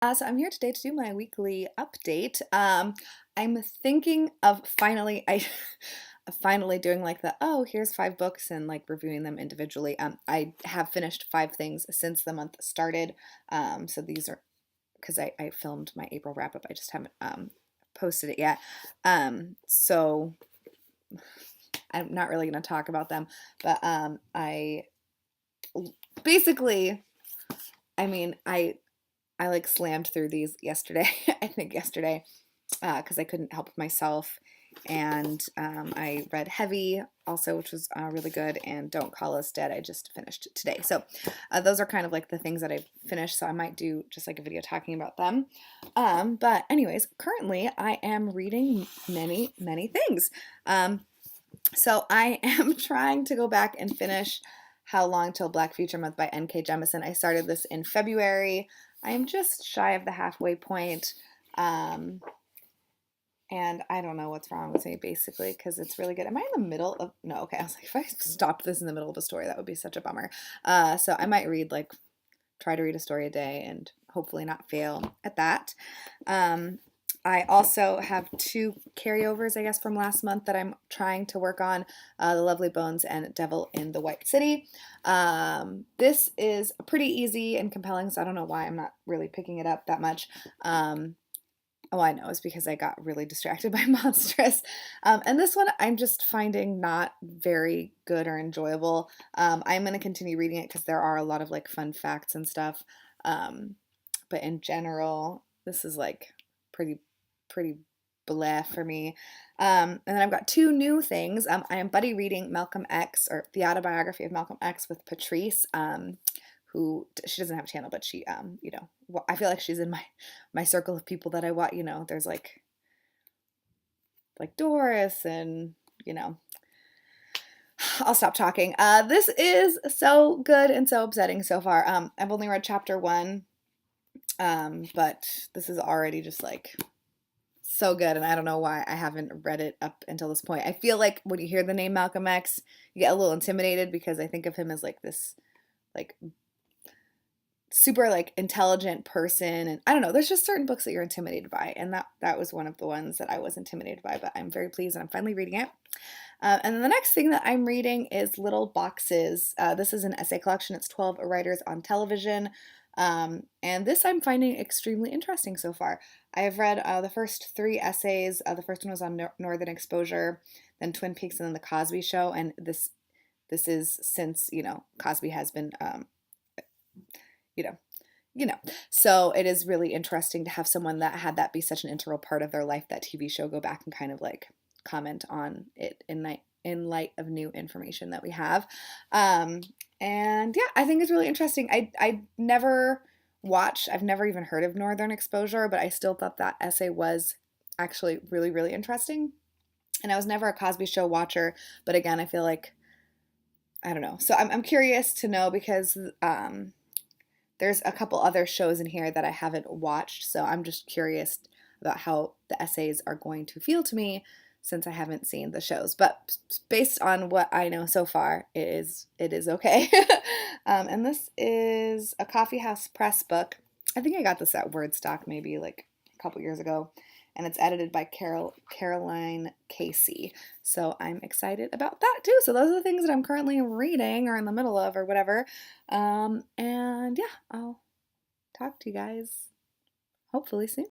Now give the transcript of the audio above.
So I'm here today to do my weekly update. I'm thinking of finally doing like here's 5 books and like reviewing them individually. I have finished 5 things since the month started. So these are because I filmed my April wrap up. I just haven't posted it yet. So I'm not really going to talk about them, but I basically, I mean, I like slammed through these yesterday. I think yesterday because I couldn't help myself. And I read Heavy also, which was really good, and Don't Call Us Dead. I just finished today. So those are kind of like the things that I've finished. So I might do just like a video talking about them. But anyways, currently I am reading many, many things. So I am trying to go back and finish How Long Till Black Future Month by N.K. Jemisin. I started this in February. I am just shy of the halfway point. And I don't know what's wrong with me basically because it's really good. Am I in the middle of, no, okay. I was like, if I stopped this in the middle of a story, that would be such a bummer. So I might try to read a story a day and hopefully not fail at that. I also have 2 carryovers, I guess, from last month that I'm trying to work on, The Lovely Bones and Devil in the White City. This is pretty easy and compelling, so I don't know why I'm not really picking it up that much. Oh, I know, it's because I got really distracted by Monstrous. And this one I'm just finding not very good or enjoyable. I'm going to continue reading it because there are a lot of like fun facts and stuff. But in general, this is like pretty bleh for me. And then I've got 2 new things. I am buddy reading Malcolm X, or the autobiography of Malcolm X with Patrice. Who she doesn't have a channel, but she, I feel like she's in my circle of people that I watch. There's like Doris, and I'll stop talking. This is so good and so upsetting so far. I've only read chapter 1, but this is already just like so good, and I don't know why I haven't read it up until this point. I feel like when you hear the name Malcolm X, you get a little intimidated because I think of him as like this like super like intelligent person, and I don't know, there's just certain books that you're intimidated by, and that was one of the ones that I was intimidated by, but I'm very pleased and I'm finally reading it. And then the next thing that I'm reading is Little Boxes. This is an essay collection. It's 12 writers on television. And this I'm finding extremely interesting so far. I have read the first 3 essays. The first one was on Northern Exposure, then Twin Peaks, and then The Cosby Show. And this is since Cosby has been you know, So it is really interesting to have someone that had that be such an integral part of their life, that TV show, go back and kind of like comment on it in light of new information that we have. And yeah, I think it's really interesting. I've never even heard of Northern Exposure, but I still thought that essay was actually really, really interesting. And I was never a Cosby Show watcher, but again, I feel like, I don't know. So I'm curious to know because there's a couple other shows in here that I haven't watched, so I'm just curious about how the essays are going to feel to me since I haven't seen the shows. But based on what I know so far, it is okay. And this is a Coffee House Press book. I think I got this at Wordstock maybe like a couple years ago, and it's edited by Caroline Casey. So I'm excited about that too. So those are the things that I'm currently reading or in the middle of or whatever. And yeah, I'll talk to you guys hopefully soon.